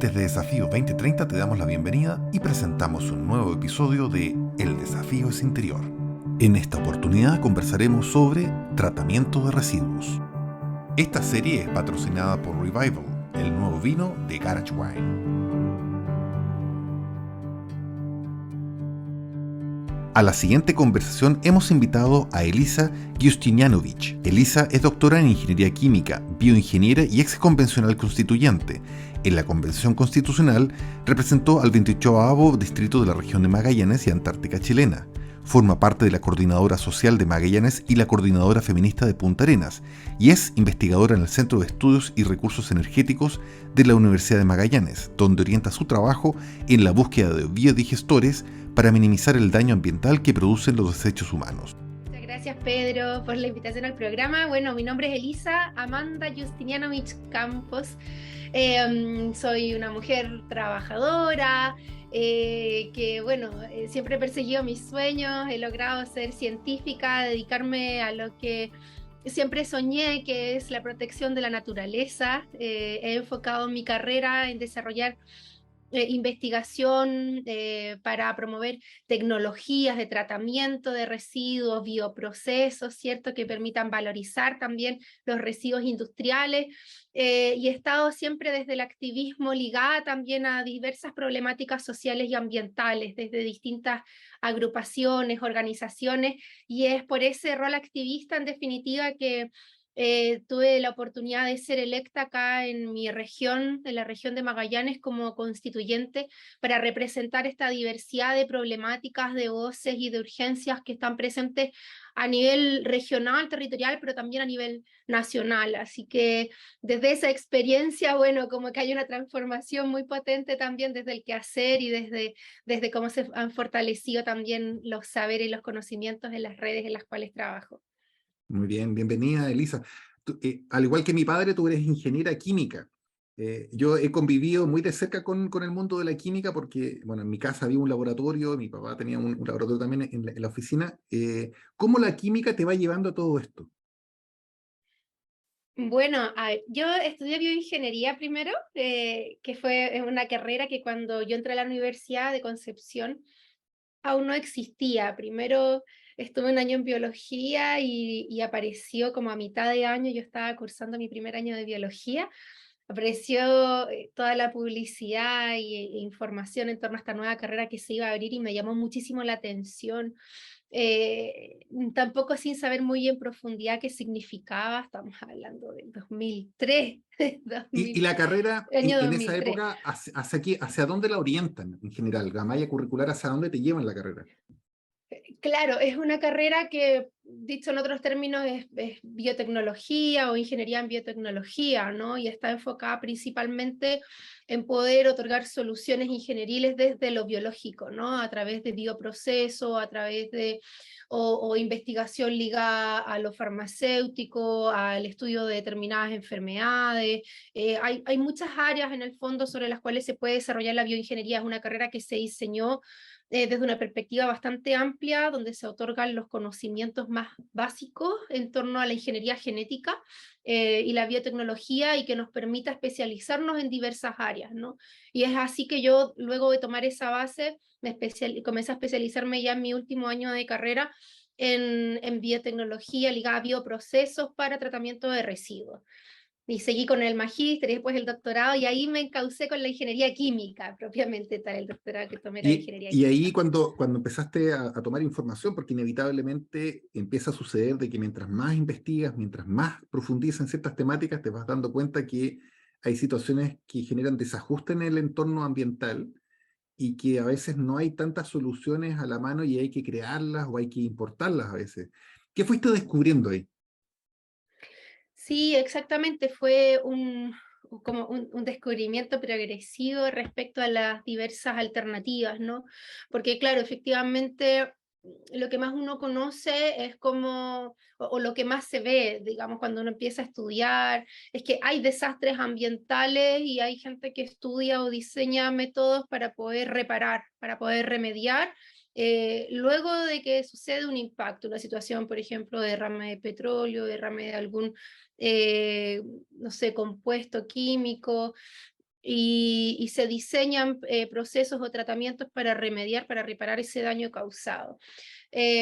Desde Desafío 2030 te damos la bienvenida y presentamos un nuevo episodio de El desafío es interior. En esta oportunidad conversaremos sobre tratamiento de residuos. Esta serie es patrocinada por Revival, el nuevo vino de Garage Wine. A la siguiente conversación hemos invitado a Elisa Giustinianovic. Elisa es doctora en Ingeniería Química, bioingeniera y ex convencional constituyente. En la Convención Constitucional representó al 28º distrito de la región de Magallanes y Antártica chilena. Forma parte de la Coordinadora Social de Magallanes y la Coordinadora Feminista de Punta Arenas y es investigadora en el Centro de Estudios y Recursos Energéticos de la Universidad de Magallanes, donde orienta su trabajo en la búsqueda de biodigestores para minimizar el daño ambiental que producen los desechos humanos. Muchas gracias, Pedro, por la invitación al programa. Bueno, mi nombre es Elisa Amanda Justinianovich Campos. Soy una mujer trabajadora, siempre he perseguido mis sueños, he logrado ser científica, dedicarme a lo que siempre soñé, que es la protección de la naturaleza. He enfocado mi carrera en desarrollar investigación para promover tecnologías de tratamiento de residuos, bioprocesos, ¿cierto? Que permitan valorizar también los residuos industriales. Y he estado siempre desde el activismo ligada también a diversas problemáticas sociales y ambientales, desde distintas agrupaciones, organizaciones, y es por ese rol activista, en definitiva, que tuve la oportunidad de ser electa acá en mi región, en la región de Magallanes, como constituyente para representar esta diversidad de problemáticas, de voces y de urgencias que están presentes a nivel regional, territorial, pero también a nivel nacional. Así que desde esa experiencia, bueno, como que hay una transformación muy potente también desde el quehacer y desde cómo se han fortalecido también los saberes y los conocimientos en las redes en las cuales trabajo. Muy bien, bienvenida Elisa. Al igual que mi padre, tú eres ingeniera química. Yo he convivido muy de cerca con el mundo de la química porque, bueno, en mi casa había un laboratorio, mi papá tenía un laboratorio también en la oficina. ¿Cómo la química te va llevando a todo esto? Bueno, yo estudié bioingeniería primero, que fue una carrera que cuando yo entré a la Universidad de Concepción aún no existía. Primero estuve un año en biología y apareció como a mitad de año, yo estaba cursando mi primer año de biología, apareció toda la publicidad e información en torno a esta nueva carrera que se iba a abrir y me llamó muchísimo la atención. Tampoco sin saber muy en profundidad qué significaba, estamos hablando del 2003, Y la carrera año en esa 2003. época, ¿hacia dónde la orientan en general? La malla curricular, ¿hacia dónde te llevan la carrera? Claro, es una carrera que, dicho en otros términos, es biotecnología o ingeniería en biotecnología, ¿no? Y está enfocada principalmente en poder otorgar soluciones ingenieriles desde lo biológico, ¿no? A través de bioproceso, a través de o investigación ligada a lo farmacéutico, al estudio de determinadas enfermedades. Hay muchas áreas en el fondo sobre las cuales se puede desarrollar la bioingeniería. Es una carrera que se diseñó desde una perspectiva bastante amplia, donde se otorgan los conocimientos más básicos en torno a la ingeniería genética y la biotecnología y que nos permita especializarnos en diversas áreas, ¿no? Y es así que yo, luego de tomar esa base, comencé a especializarme ya en mi último año de carrera en biotecnología ligada a bioprocesos para tratamiento de residuos. Y seguí con el magíster y después el doctorado, y ahí me encaucé con la ingeniería química, propiamente tal, el doctorado que tomé era de ingeniería Y ahí química. cuando empezaste a tomar información, porque inevitablemente empieza a suceder de que mientras más investigas, mientras más profundizas en ciertas temáticas, te vas dando cuenta que hay situaciones que generan desajuste en el entorno ambiental y que a veces no hay tantas soluciones a la mano y hay que crearlas o hay que importarlas a veces. ¿Qué fuiste descubriendo ahí? Sí, exactamente, fue como un descubrimiento progresivo respecto a las diversas alternativas, ¿no? Porque claro, efectivamente, lo que más uno conoce es como, o lo que más se ve, digamos, cuando uno empieza a estudiar, es que hay desastres ambientales y hay gente que estudia o diseña métodos para poder reparar, para poder remediar. Luego de que sucede un impacto, una situación, por ejemplo, de derrame de petróleo, derrame de algún no sé, compuesto químico, y se diseñan procesos o tratamientos para remediar, para reparar ese daño causado.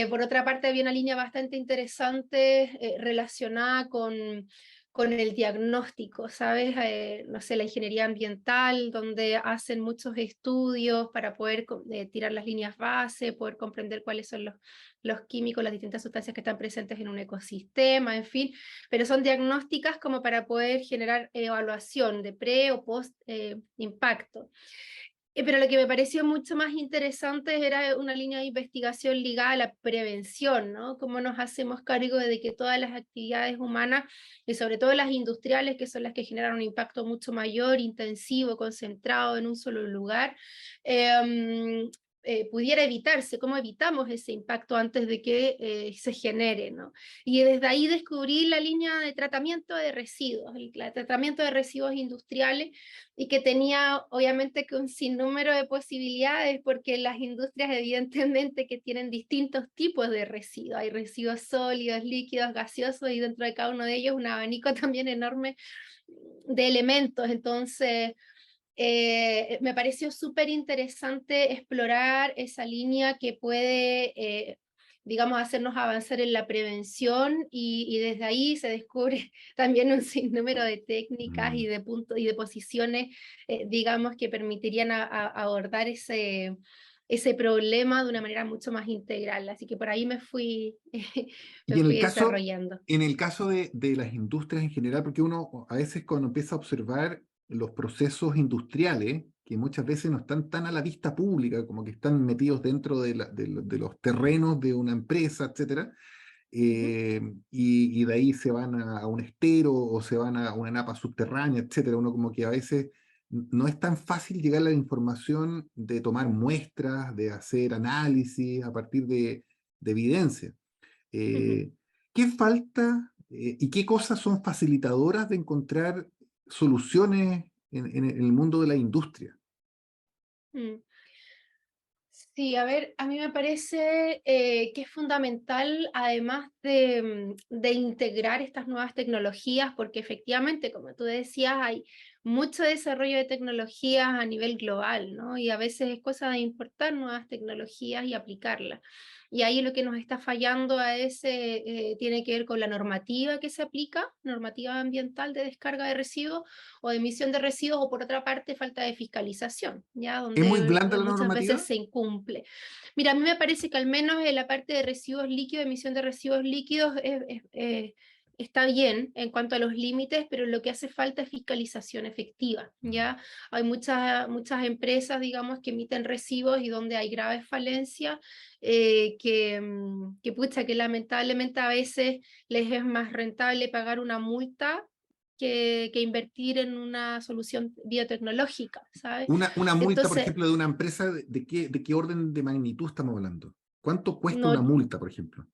Por otra parte, había una línea bastante interesante relacionada con el diagnóstico, ¿sabes? No sé, la ingeniería ambiental, donde hacen muchos estudios para poder tirar las líneas base, poder comprender cuáles son los químicos, las distintas sustancias que están presentes en un ecosistema, en fin, pero son diagnósticas como para poder generar evaluación de pre o post impacto. Pero lo que me pareció mucho más interesante era una línea de investigación ligada a la prevención, ¿no? Cómo nos hacemos cargo de que todas las actividades humanas, y sobre todo las industriales, que son las que generan un impacto mucho mayor, intensivo, concentrado en un solo lugar, eh, pudiera evitarse, cómo evitamos ese impacto antes de que se genere, ¿no? Y desde ahí descubrí la línea de tratamiento de residuos, el tratamiento de residuos industriales, y que tenía obviamente que un sinnúmero de posibilidades, porque las industrias evidentemente que tienen distintos tipos de residuos, hay residuos sólidos, líquidos, gaseosos, y dentro de cada uno de ellos un abanico también enorme de elementos. Entonces me pareció súper interesante explorar esa línea que puede, digamos, hacernos avanzar en la prevención, y desde ahí se descubre también un sinnúmero de técnicas y Mm. de puntos y de posiciones, digamos, que permitirían abordar ese problema de una manera mucho más integral. Así que por ahí me fui, me Y fui desarrollando. en el caso de las industrias en general, porque uno a veces cuando empieza a observar los procesos industriales, que muchas veces no están tan a la vista pública, como que están metidos dentro de los terrenos de una empresa, etcétera, Ujú, y de ahí se van a un estero o se van a una napa subterránea, etcétera. Uno como que a veces no es tan fácil llegar a la información de tomar muestras, de hacer análisis a partir de evidencia. ujú, Eh, ¿Qué falta y qué cosas son facilitadoras de encontrar soluciones en el mundo de la industria? mm. Sí, a ver, a mí me parece que es fundamental, además de integrar estas nuevas tecnologías, porque efectivamente, como tú decías, hay mucho desarrollo de tecnologías a nivel global, ¿no? Y a veces es cosa de importar nuevas tecnologías y aplicarlas. Y ahí lo que nos está fallando a ese tiene que ver con la normativa que se aplica, normativa ambiental de descarga de residuos o de emisión de residuos, o por otra parte falta de fiscalización, ¿ya? ¿Es muy Donde blanda la muchas veces normativa? se incumple. Mira, a mí me parece que al menos en la parte de residuos líquidos, emisión de residuos líquidos, está bien en cuanto a los límites, pero lo que hace falta es fiscalización efectiva, Mm. ¿ya? Hay muchas empresas, digamos, que emiten residuos y donde hay graves falencias, que pucha, que lamentablemente a veces les es más rentable pagar una multa que invertir en una solución biotecnológica, ¿sabes? Una multa, por Entonces, ejemplo, de una empresa, de qué orden de magnitud estamos hablando? ¿Cuánto cuesta una no, multa, por ejemplo?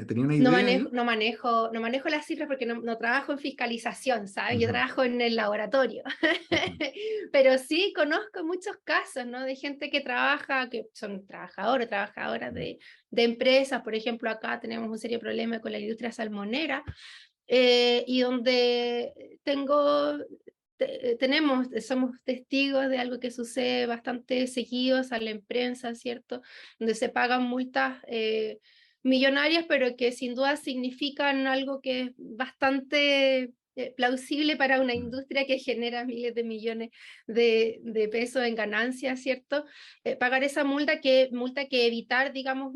¿Tenía una idea ahí? no manejo las cifras porque no trabajo en fiscalización, ¿sabes? Yo Ujú, trabajo en el laboratorio. ujú, Pero sí conozco muchos casos, ¿no? De gente que trabaja, que son trabajadores, trabajadoras ujú. de empresas. Por ejemplo, acá tenemos un serio problema con la industria salmonera, y donde somos testigos de algo que sucede bastante seguido, sale en prensa, ¿cierto? Donde se pagan multas millonarias, pero que sin duda significan algo que es bastante plausible para una Mm. industria que genera miles de millones de pesos en ganancias, ¿cierto? Pagar esa multa que evitar, digamos,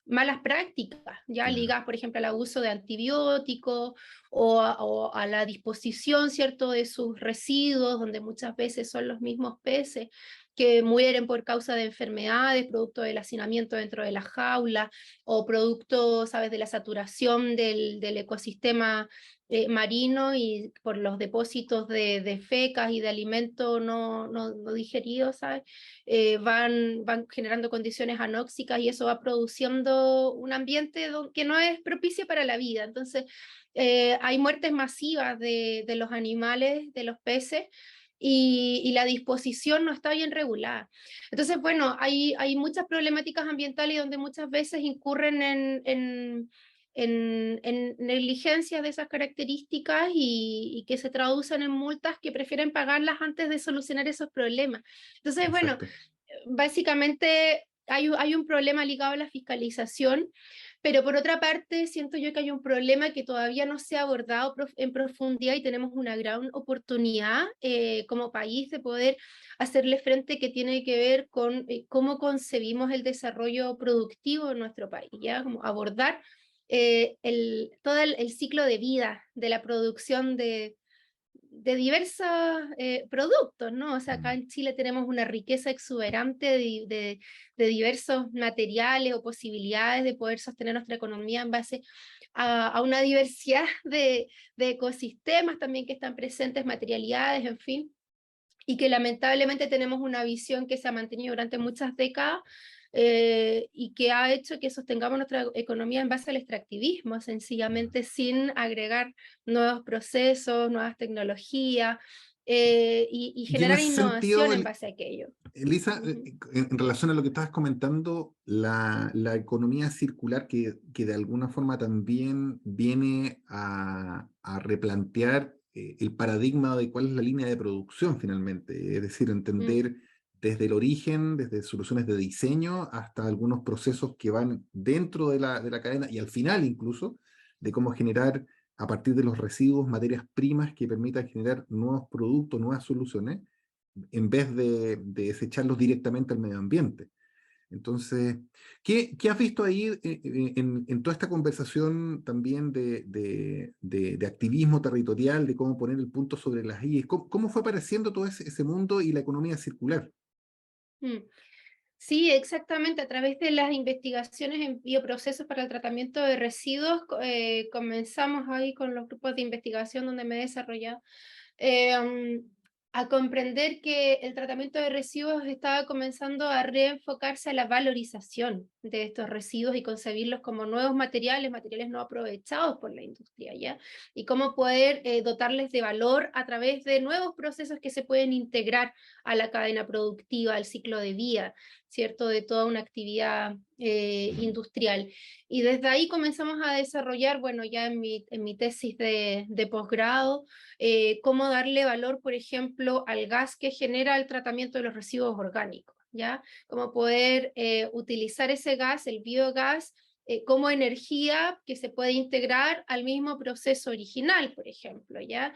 malas prácticas, ya Claro. ligadas, por ejemplo, al abuso de antibióticos o a la disposición, ¿cierto?, de sus residuos, donde muchas veces son los mismos peces que mueren por causa de enfermedades, producto del hacinamiento dentro de la jaula, o producto, ¿sabes?, de la saturación del ecosistema marino, y por los depósitos de fecas y de alimentos no digeridos, ¿sabes? Van generando condiciones anóxicas, y eso va produciendo un ambiente que no es propicio para la vida. Entonces, hay muertes masivas de los animales, de los peces, y la disposición no está bien regulada. Entonces, bueno, hay muchas problemáticas ambientales donde muchas veces incurren en negligencias de esas características y que se traducen en multas que prefieren pagarlas antes de solucionar esos problemas. Entonces, bueno, Exacto. básicamente hay un problema ligado a la fiscalización, pero por otra parte siento yo que hay un problema que todavía no se ha abordado en profundidad y tenemos una gran oportunidad como país de poder hacerle frente, que tiene que ver con cómo concebimos el desarrollo productivo en nuestro país, ¿ya? Como abordar todo el ciclo de vida de la producción de diversos productos, ¿no? O sea, acá Mm. en Chile tenemos una riqueza exuberante de diversos materiales o posibilidades de poder sostener nuestra economía en base a una diversidad de ecosistemas también que están presentes, materialidades, en fin, y que lamentablemente tenemos una visión que se ha mantenido durante muchas décadas y que ha hecho que sostengamos nuestra economía en base al extractivismo, sencillamente sin agregar nuevos procesos, nuevas tecnologías y Y en generar ese innovación sentido, en base a aquello. Elisa, Ujú, en relación a lo que estabas comentando, la economía circular que de alguna forma también viene a replantear el paradigma de cuál es la línea de producción finalmente, es decir, mm, entender desde el origen, desde soluciones de diseño hasta algunos procesos que van dentro de la cadena y al final incluso de cómo generar a partir de los residuos materias primas que permitan generar nuevos productos, nuevas soluciones en vez de desecharlos directamente al medio ambiente. Entonces, ¿qué has visto ahí en toda esta conversación también de activismo territorial, de cómo poner el punto sobre las IES? ¿Cómo fue apareciendo todo ese mundo y la economía circular? mm. Sí, exactamente. A través de las investigaciones en bioprocesos para el tratamiento de residuos, comenzamos ahí con los grupos de investigación donde me he desarrollado eh, a comprender que el tratamiento de residuos estaba comenzando a reenfocarse a la valorización de estos residuos y concebirlos como nuevos materiales, materiales no aprovechados por la industria, ¿ya? Y cómo poder dotarles de valor a través de nuevos procesos que se pueden integrar a la cadena productiva, al ciclo de vida, ¿cierto? De toda una actividad industrial. Y desde ahí comenzamos a desarrollar, bueno, ya en mi tesis de posgrado, cómo darle valor, por ejemplo, al gas que genera el tratamiento de los residuos orgánicos, ¿ya? Cómo poder utilizar ese gas, el biogás, como energía que se puede integrar al mismo proceso original, por ejemplo, ¿ya?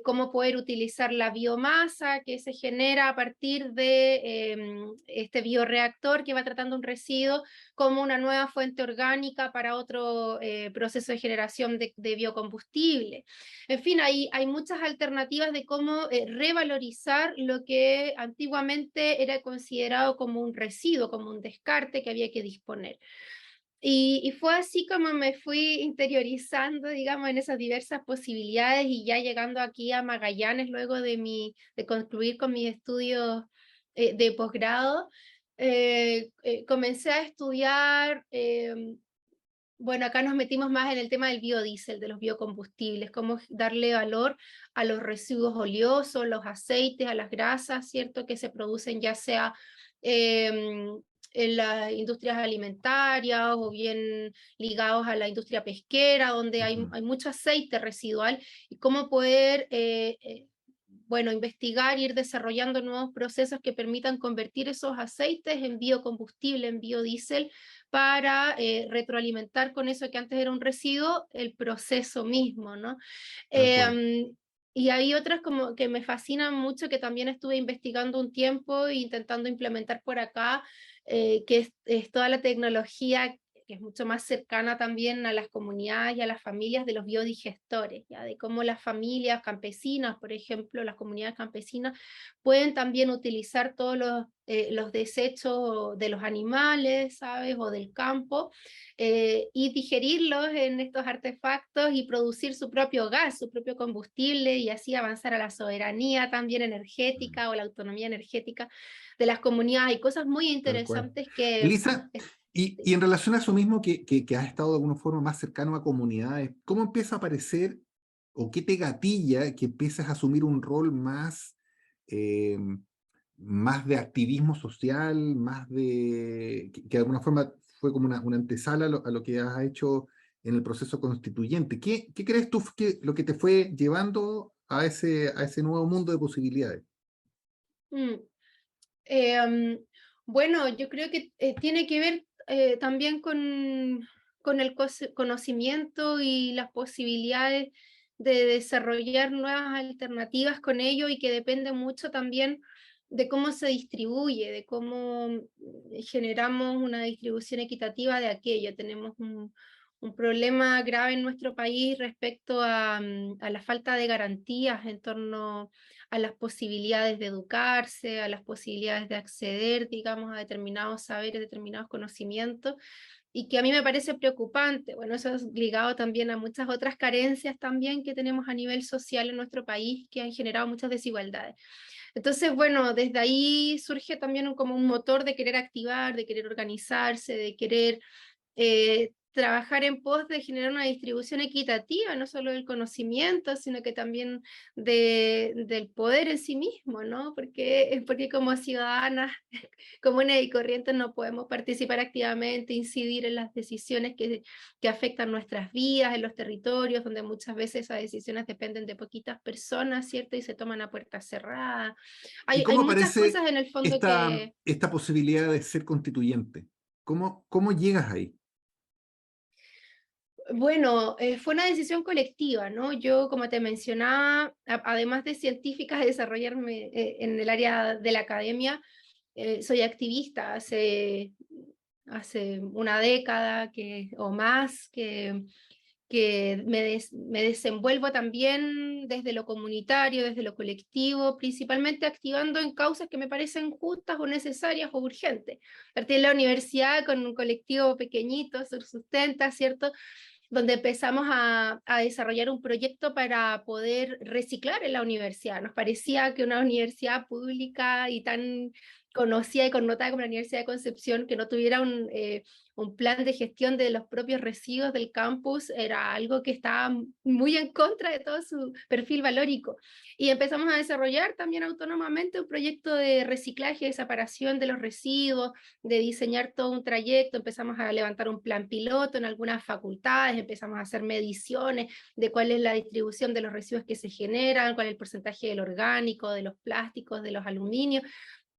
Cómo poder utilizar la biomasa que se genera a partir de este bioreactor que va tratando un residuo como una nueva fuente orgánica para otro proceso de generación de biocombustible. En fin, hay muchas alternativas de cómo revalorizar lo que antiguamente era considerado como un residuo, como un descarte que había que disponer. Y fue así como me fui interiorizando, digamos, en esas diversas posibilidades y ya llegando aquí a Magallanes luego de concluir con mis estudios de posgrado, comencé a estudiar bueno, acá nos metimos más en el tema del biodiesel, de los biocombustibles, cómo darle valor a los residuos oleosos, los aceites, a las grasas, ¿cierto? Que se producen ya sea en las industrias alimentarias o bien ligados a la industria pesquera, donde Ujú. hay mucho aceite residual, y cómo poder bueno, investigar, ir desarrollando nuevos procesos que permitan convertir esos aceites en biocombustible, en biodiesel, para retroalimentar con eso que antes era un residuo, el proceso mismo, ¿no? Tal cual. Eh, y hay otras como que me fascinan mucho, que también estuve investigando un tiempo e intentando implementar por acá, que es toda la tecnología que es mucho más cercana también a las comunidades y a las familias de los biodigestores, ¿ya? De cómo las familias campesinas, por ejemplo, las comunidades campesinas, pueden también utilizar todos los desechos de los animales, ¿sabes? O del campo, y digerirlos en estos artefactos y producir su propio gas, su propio combustible y así avanzar a la soberanía también energética o la autonomía energética de las comunidades. Hay cosas muy Tal cual. interesantes que... Elisa, y en relación a eso mismo que has estado de alguna forma más cercano a comunidades, ¿cómo empieza a aparecer o qué te gatilla que empieces a asumir un rol más, eh, más de activismo social, más que de alguna forma fue como una antesala a lo que has hecho en el proceso constituyente. ¿Qué crees tú que lo que te fue llevando a ese nuevo mundo de posibilidades? Mm. Bueno, yo creo que tiene que ver también con el conocimiento y las posibilidades de desarrollar nuevas alternativas con ello, y que depende mucho también de cómo se distribuye, de cómo generamos una distribución equitativa de aquello. Tenemos un problema grave en nuestro país respecto a la falta de garantías en torno a las posibilidades de educarse, a las posibilidades de acceder, digamos, a determinados saberes, determinados conocimientos, y que a mí me parece preocupante. Bueno, eso es ligado también a muchas otras carencias también que tenemos a nivel social en nuestro país, que han generado muchas desigualdades. Entonces, bueno, desde ahí surge también como un motor de querer activar, de querer organizarse, de querer trabajar en pos de generar una distribución equitativa, no solo del conocimiento, sino que también del poder en sí mismo, ¿no? Porque como ciudadanas comunes y corrientes no podemos participar activamente, incidir en las decisiones que afectan nuestras vidas, en los territorios, donde muchas veces esas decisiones dependen de poquitas personas, ¿cierto? Y se toman a puerta cerrada. ¿Y Hay cómo muchas aparece cosas en el fondo que... esta posibilidad de ser constituyente? ¿Cómo llegas ahí? Bueno, fue una decisión colectiva, ¿no? Yo, como te mencionaba, además de científica, de desarrollarme en el área de la academia, soy activista hace una década o más que me desenvuelvo también desde lo comunitario, desde lo colectivo, principalmente activando en causas que me parecen justas o necesarias o urgentes. Partí de la universidad con un colectivo pequeñito, Sustenta, ¿cierto? Donde empezamos a desarrollar un proyecto para poder reciclar en la universidad. Nos parecía que una universidad pública y tan conocida y connotada como la Universidad de Concepción, que no tuviera un plan de gestión de los propios residuos del campus, era algo que estaba muy en contra de todo su perfil valórico. Y empezamos a desarrollar también autónomamente un proyecto de reciclaje y separación de los residuos, de diseñar todo un trayecto. Empezamos a levantar un plan piloto en algunas facultades, empezamos a hacer mediciones de cuál es la distribución de los residuos que se generan, cuál es el porcentaje del orgánico, de los plásticos, de los aluminios,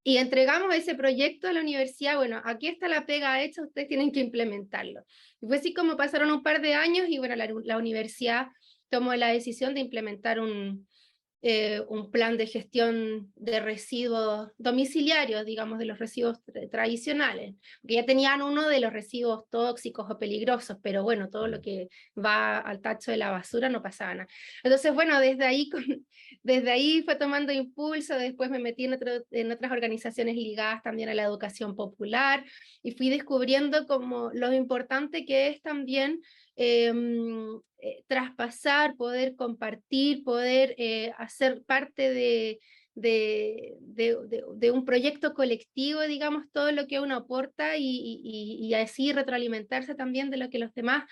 y entregamos ese proyecto a la universidad. Bueno, aquí está la pega hecha, ustedes tienen que implementarlo. Y fue así como pasaron un par de años y bueno, la universidad tomó la decisión de implementar un plan de gestión de residuos domiciliarios, digamos, de los residuos tradicionales, que ya tenían uno de los residuos tóxicos o peligrosos, pero bueno, todo lo que va al tacho de la basura no pasaba nada. Entonces, bueno, desde ahí fue tomando impulso. Después me metí en otras organizaciones ligadas también a la educación popular, y fui descubriendo como lo importante que es también traspasar, poder compartir, poder hacer parte de un proyecto colectivo, digamos, todo lo que uno aporta, y así retroalimentarse también de lo que los demás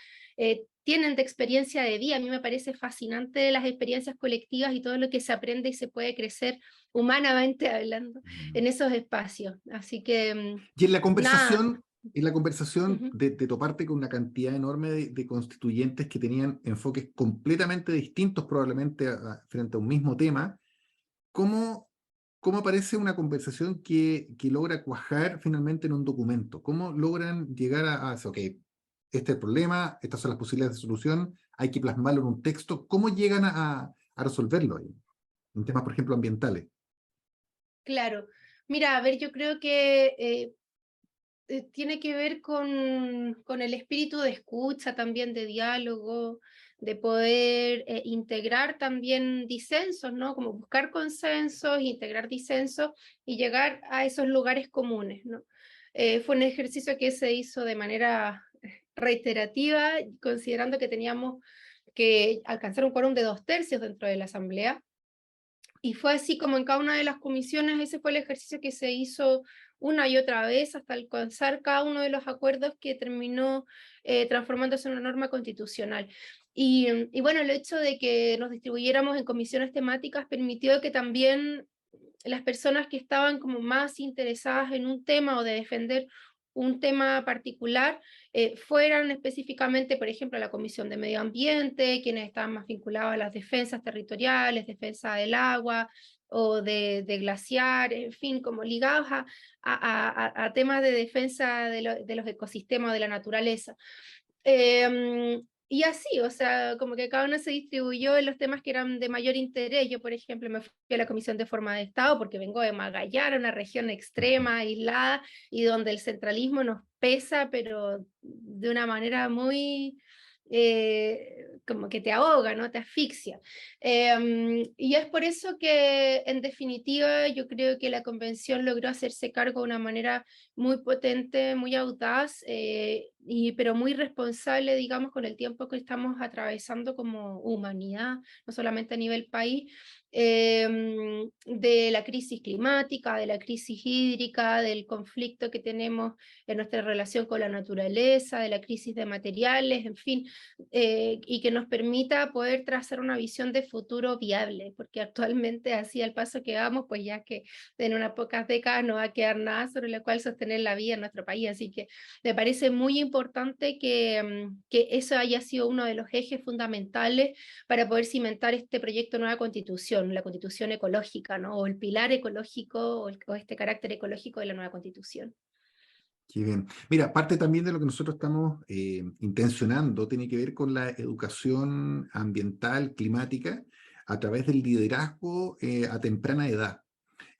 tienen de experiencia de vida. A mí me parece fascinante las experiencias colectivas y todo lo que se aprende y se puede crecer humanamente hablando en esos espacios. Así que, Y nada. en la conversación Uh-huh. de toparte con una cantidad enorme de constituyentes que tenían enfoques completamente distintos probablemente frente a un mismo tema, ¿cómo, cómo aparece una conversación que logra cuajar finalmente en un documento? ¿Cómo logran llegar ok, este es el problema, estas son las posibilidades de solución, hay que plasmarlo en un texto? ¿Cómo llegan a resolverlo ahí? En temas, por ejemplo, ambientales. Claro. Mira, a ver, yo creo que tiene que ver con el espíritu de escucha, también de diálogo, de poder integrar también disensos, ¿no? Como buscar consensos, integrar disensos y llegar a esos lugares comunes, ¿no? Fue un ejercicio que se hizo de manera reiterativa, considerando que teníamos que alcanzar un quórum de 2/3 dentro de la asamblea. Y fue así como en cada una de las comisiones. Ese fue el ejercicio que se hizo una y otra vez hasta alcanzar cada uno de los acuerdos que terminó transformándose en una norma constitucional. Y bueno, el hecho de que nos distribuyéramos en comisiones temáticas permitió que también las personas que estaban como más interesadas en un tema o de defender un tema particular, fueran específicamente, por ejemplo, la Comisión de Medio Ambiente, quienes estaban más vinculados a las defensas territoriales, defensa del agua o de glaciares, en fin, como ligados a temas de defensa de los ecosistemas, de la naturaleza. Y así, o sea, como que cada uno se distribuyó en los temas que eran de mayor interés. Yo, por ejemplo, me fui a la Comisión de Forma de Estado porque vengo de Magallanes, una región extrema, aislada, y donde el centralismo nos pesa, pero de una manera muy, como que te ahoga, ¿no? Te asfixia. Y es por eso que, en definitiva, yo creo que la convención logró hacerse cargo de una manera muy potente, muy audaz, pero muy responsable, digamos, con el tiempo que estamos atravesando como humanidad, no solamente a nivel país, de la crisis climática, de la crisis hídrica, del conflicto que tenemos en nuestra relación con la naturaleza, de la crisis de materiales, en fin, y que nos permita poder trazar una visión de futuro viable, porque actualmente, así al paso que vamos, pues ya que en unas pocas décadas no va a quedar nada sobre lo cual sostener la vida en nuestro país, así que me parece muy importante que eso haya sido uno de los ejes fundamentales para poder cimentar este proyecto de nueva constitución, la constitución ecológica, ¿no? O el pilar ecológico, o este carácter ecológico de la nueva constitución. Qué bien. Mira, parte también de lo que nosotros estamos intencionando tiene que ver con la educación ambiental, climática, a través del liderazgo a temprana edad.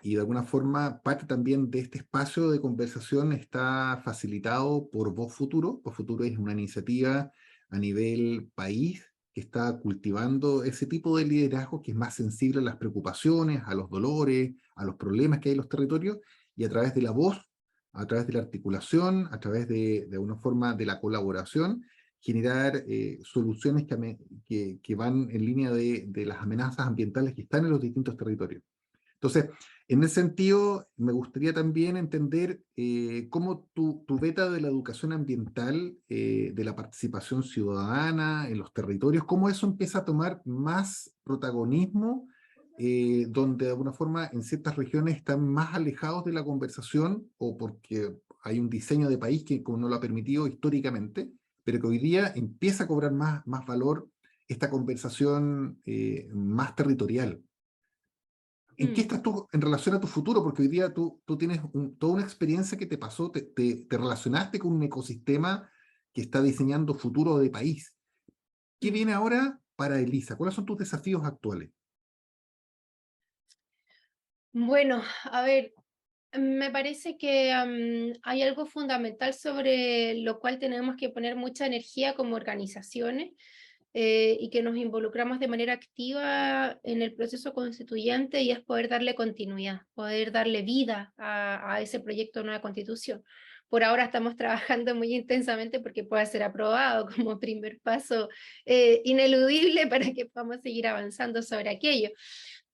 Y de alguna forma, parte también de este espacio de conversación está facilitado por Voz Futuro. Voz Futuro es una iniciativa a nivel país que está cultivando ese tipo de liderazgo que es más sensible a las preocupaciones, a los dolores, a los problemas que hay en los territorios, y a través de la voz, a través de la articulación, a través de una forma de la colaboración, generar soluciones que van en línea de las amenazas ambientales que están en los distintos territorios. Entonces, en ese sentido, me gustaría también entender cómo tu beta de la educación ambiental, de la participación ciudadana en los territorios, cómo eso empieza a tomar más protagonismo, donde de alguna forma en ciertas regiones están más alejados de la conversación o porque hay un diseño de país que como no lo ha permitido históricamente, pero que hoy día empieza a cobrar más valor esta conversación más territorial. ¿En qué Mm. estás tú en relación a tu futuro? Porque hoy día tú tienes toda una experiencia que te pasó, te relacionaste con un ecosistema que está diseñando futuro de país. ¿Qué Mm. viene ahora para Elisa? ¿Cuáles son tus desafíos actuales? Bueno, a ver, me parece que hay algo fundamental sobre lo cual tenemos que poner mucha energía como organizaciones, y que nos involucramos de manera activa en el proceso constituyente, y es poder darle continuidad, poder darle vida a ese proyecto de nueva constitución. Por ahora estamos trabajando muy intensamente porque pueda ser aprobado como primer paso ineludible para que podamos seguir avanzando sobre aquello.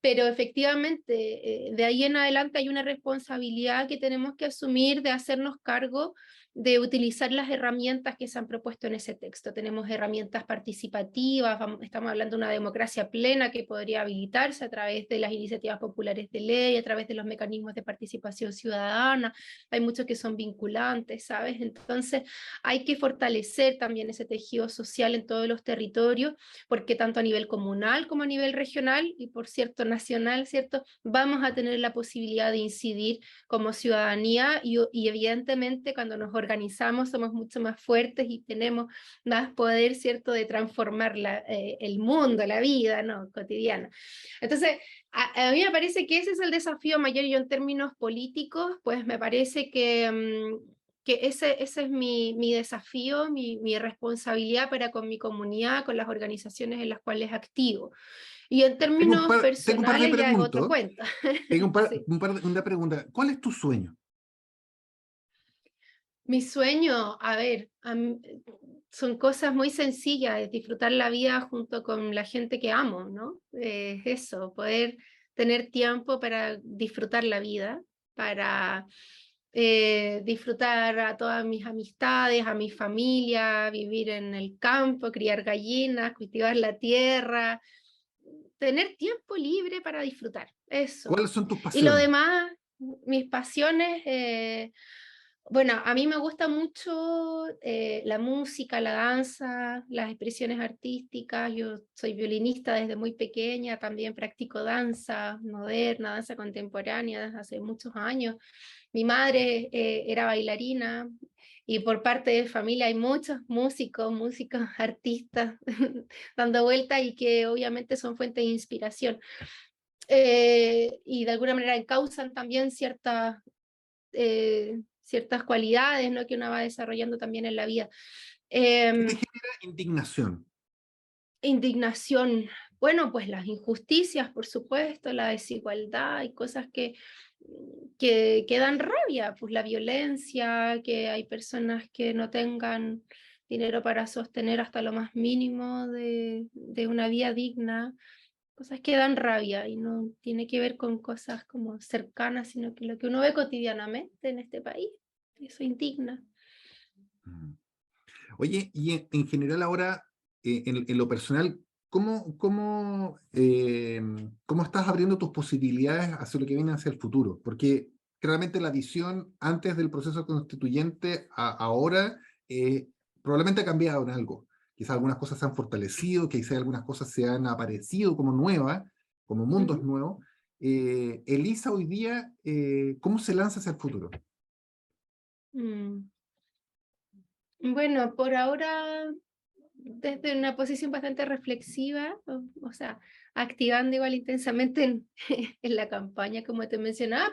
Pero efectivamente, de ahí en adelante hay una responsabilidad que tenemos que asumir de hacernos cargo de utilizar las herramientas que se han propuesto en ese texto. Tenemos herramientas participativas, estamos hablando de una democracia plena que podría habilitarse a través de las iniciativas populares de ley, a través de los mecanismos de participación ciudadana. Hay muchos que son vinculantes, ¿sabes? Entonces hay que fortalecer también ese tejido social en todos los territorios, porque tanto a nivel comunal como a nivel regional y, por cierto, nacional, ¿cierto? Vamos a tener la posibilidad de incidir como ciudadanía, y evidentemente cuando nos organizamos somos mucho más fuertes y tenemos más poder, ¿cierto?, de transformar el mundo, la vida, ¿no?, cotidiana. Entonces, a mí me parece que ese es el desafío mayor. Yo en términos políticos, pues me parece que ese es mi desafío, mi responsabilidad para con mi comunidad, con las organizaciones en las cuales activo. Y en términos Tengo un par de personales ya es otro preguntas. cuento. Tengo Sí. una pregunta. ¿Cuál es tu sueño? Mi sueño, a ver, son cosas muy sencillas, es disfrutar la vida junto con la gente que amo, ¿no? Eso, poder tener tiempo para disfrutar la vida, para disfrutar a todas mis amistades, a mi familia, vivir en el campo, criar gallinas, cultivar la tierra, tener tiempo libre para disfrutar, eso. ¿Cuáles son tus Y lo pasiones? demás, mis pasiones, Bueno, a mí me gusta mucho la música, la danza, las expresiones artísticas. Yo soy violinista desde muy pequeña, también practico danza moderna, danza contemporánea desde hace muchos años. Mi madre era bailarina y por parte de familia hay muchos músicos, artistas dando vueltas y que obviamente son fuentes de inspiración. Y de alguna manera encausan también ciertas cualidades, ¿no? Que uno va desarrollando también en la vida. ¿Qué te Eh, genera indignación? Indignación, bueno, pues las injusticias, por supuesto, la desigualdad, hay cosas que dan rabia, pues la violencia, que hay personas que no tengan dinero para sostener hasta lo más mínimo de una vida digna, cosas que dan rabia y no tiene que ver con cosas como cercanas, sino que lo que uno ve cotidianamente en este país, eso indigna. Mm. Oye, y en general ahora, en lo personal, ¿cómo estás abriendo tus posibilidades hacia lo que viene hacia el futuro? Porque claramente la visión antes del proceso constituyente ahora probablemente ha cambiado en algo. Quizás algunas cosas se han fortalecido, quizás algunas cosas se han aparecido como nuevas, como mundos Ujú. nuevos. Elisa, hoy día, ¿cómo se lanza hacia el futuro? Mm. Bueno, por ahora desde una posición bastante reflexiva, o sea, activando igual intensamente en la campaña, como te mencionaba,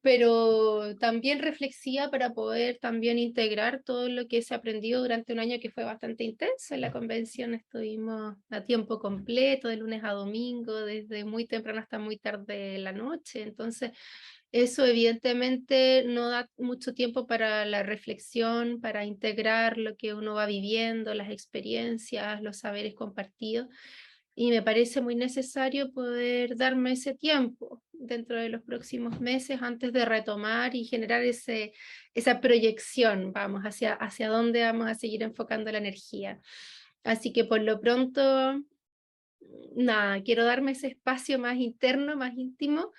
pero también reflexiva para poder también integrar todo lo que se ha aprendido durante un año que fue bastante intenso. En la convención estuvimos a tiempo completo, de lunes a domingo, desde muy temprano hasta muy tarde de la noche, entonces eso evidentemente no da mucho tiempo para la reflexión, para integrar lo que uno va viviendo, las experiencias, los saberes compartidos. Y me parece muy necesario poder darme ese tiempo dentro de los próximos meses antes de retomar y generar esa proyección, vamos, hacia dónde vamos a seguir enfocando la energía. Así que por lo pronto, nada, quiero darme ese espacio más interno, más íntimo,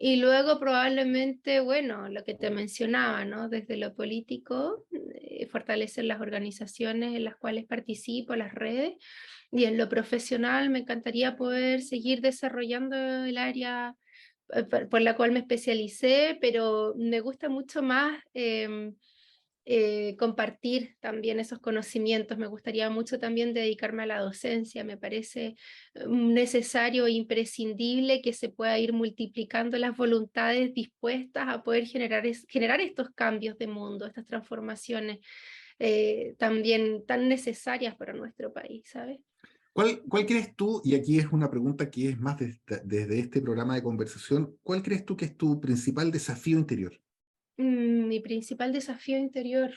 y luego probablemente, bueno, lo que te mencionaba, ¿no? Desde lo político, fortalecer las organizaciones en las cuales participo, las redes, y en lo profesional me encantaría poder seguir desarrollando el área por la cual me especialicé, pero me gusta mucho más compartir también esos conocimientos. Me gustaría mucho también dedicarme a la docencia. Me parece necesario e imprescindible que se pueda ir multiplicando las voluntades dispuestas a poder generar estos cambios de mundo, estas transformaciones también tan necesarias para nuestro país, ¿sabes? ¿Cuál crees tú, y aquí es una pregunta que es más desde este programa de conversación, cuál crees tú que es tu principal desafío interior? Mi principal desafío interior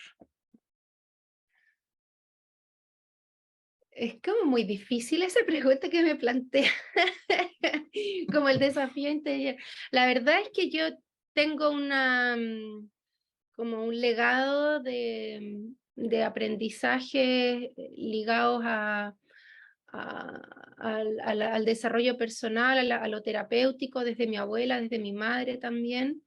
es como muy difícil esa pregunta que me plantea, como el desafío interior. La verdad es que yo tengo como un legado de aprendizaje ligados al desarrollo personal, a lo terapéutico, desde mi abuela, desde mi madre también,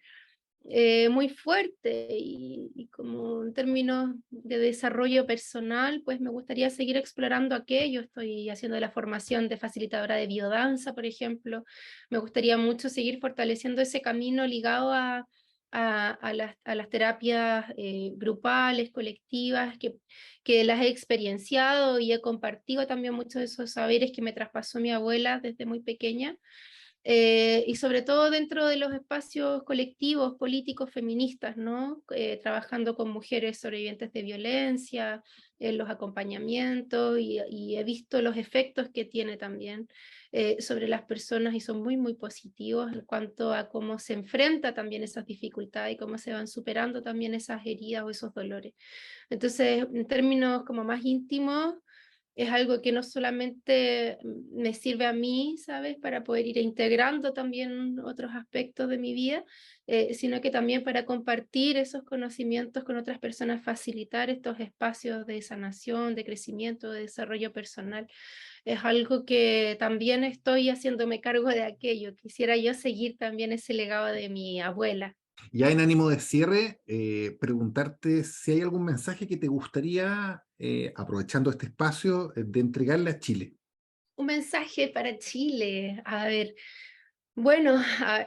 muy fuerte y como en términos de desarrollo personal, pues me gustaría seguir explorando aquello. Estoy haciendo la formación de facilitadora de biodanza, por ejemplo. Me gustaría mucho seguir fortaleciendo ese camino ligado a las terapias grupales, colectivas, que las he experienciado y he compartido también muchos de esos saberes que me traspasó mi abuela desde muy pequeña, y sobre todo dentro de los espacios colectivos políticos feministas, ¿no? Trabajando con mujeres sobrevivientes de violencia, en los acompañamientos, y he visto los efectos que tiene también sobre las personas y son muy, muy positivos en cuanto a cómo se enfrenta también esas dificultades y cómo se van superando también esas heridas o esos dolores. Entonces, en términos como más íntimos, es algo que no solamente me sirve a mí, ¿sabes? Para poder ir integrando también otros aspectos de mi vida, sino que también para compartir esos conocimientos con otras personas, facilitar estos espacios de sanación, de crecimiento, de desarrollo personal. Es algo que también estoy haciéndome cargo de aquello. Quisiera yo seguir también ese legado de mi abuela. Ya en ánimo de cierre, preguntarte si hay algún mensaje que te gustaría, aprovechando este espacio, de entregarle a Chile. Un mensaje para Chile. A ver, bueno,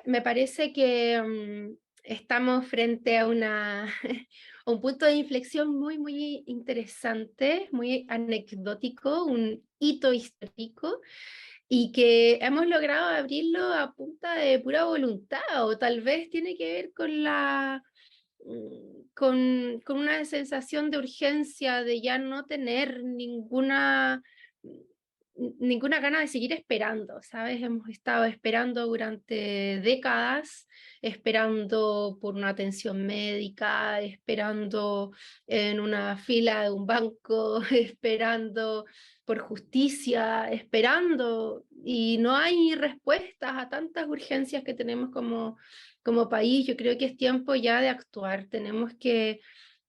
me parece que estamos frente a a un punto de inflexión muy, muy interesante, muy anecdótico, un hito histórico, y que hemos logrado abrirlo a punta de pura voluntad, o tal vez tiene que ver con con una sensación de urgencia, de ya no tener ninguna gana de seguir esperando, ¿sabes? Hemos estado esperando durante décadas, esperando por una atención médica, esperando en una fila de un banco, esperando por justicia, esperando, y no hay respuestas a tantas urgencias que tenemos como país. Yo creo que es tiempo ya de actuar. Tenemos que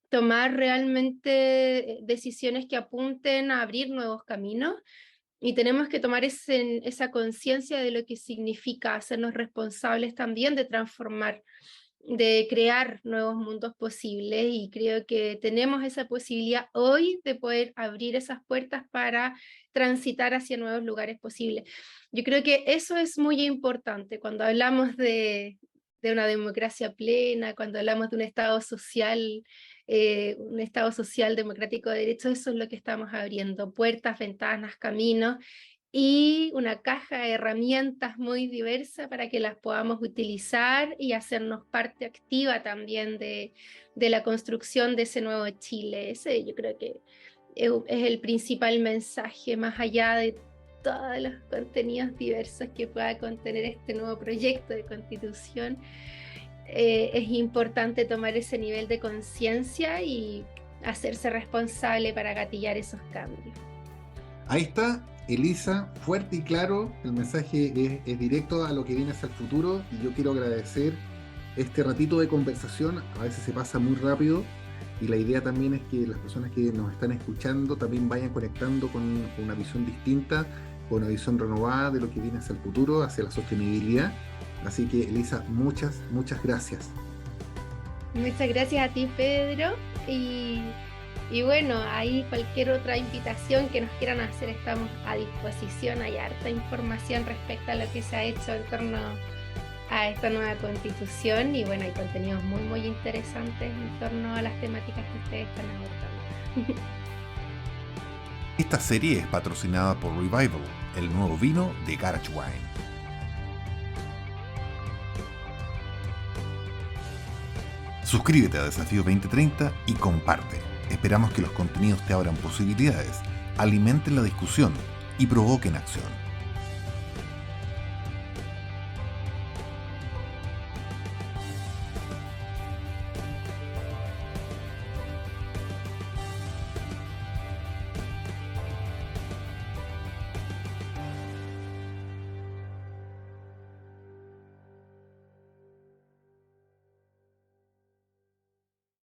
tomar realmente decisiones que apunten a abrir nuevos caminos, y tenemos que tomar esa conciencia de lo que significa hacernos responsables también de transformar, de crear nuevos mundos posibles, y creo que tenemos esa posibilidad hoy de poder abrir esas puertas para transitar hacia nuevos lugares posibles. Yo creo que eso es muy importante cuando hablamos de una democracia plena, cuando hablamos de un estado social democrático de derechos. Eso es lo que estamos abriendo: puertas, ventanas, caminos, y una caja de herramientas muy diversa para que las podamos utilizar y hacernos parte activa también de la construcción de ese nuevo Chile. Ese yo creo que es el principal mensaje, más allá de todos los contenidos diversos que pueda contener este nuevo proyecto de constitución. Es importante tomar ese nivel de conciencia y hacerse responsable para gatillar esos cambios. Ahí está, Elisa, fuerte y claro, el mensaje es directo a lo que viene hacia el futuro, y yo quiero agradecer este ratito de conversación. A veces se pasa muy rápido, y la idea también es que las personas que nos están escuchando también vayan conectando con una visión distinta, con una visión renovada de lo que viene hacia el futuro, hacia la sostenibilidad. Así que, Elisa, muchas, muchas gracias. Muchas gracias a ti, Pedro, y bueno, ahí cualquier otra invitación que nos quieran hacer, estamos a disposición. Hay harta información respecto a lo que se ha hecho en torno a esta nueva constitución, y bueno, hay contenidos muy, muy interesantes en torno a las temáticas que ustedes están abordando. Esta serie es patrocinada por Revival, el nuevo vino de Garage Wine. Suscríbete a Desafío 2030 y comparte. Esperamos que los contenidos te abran posibilidades, alimenten la discusión y provoquen acción.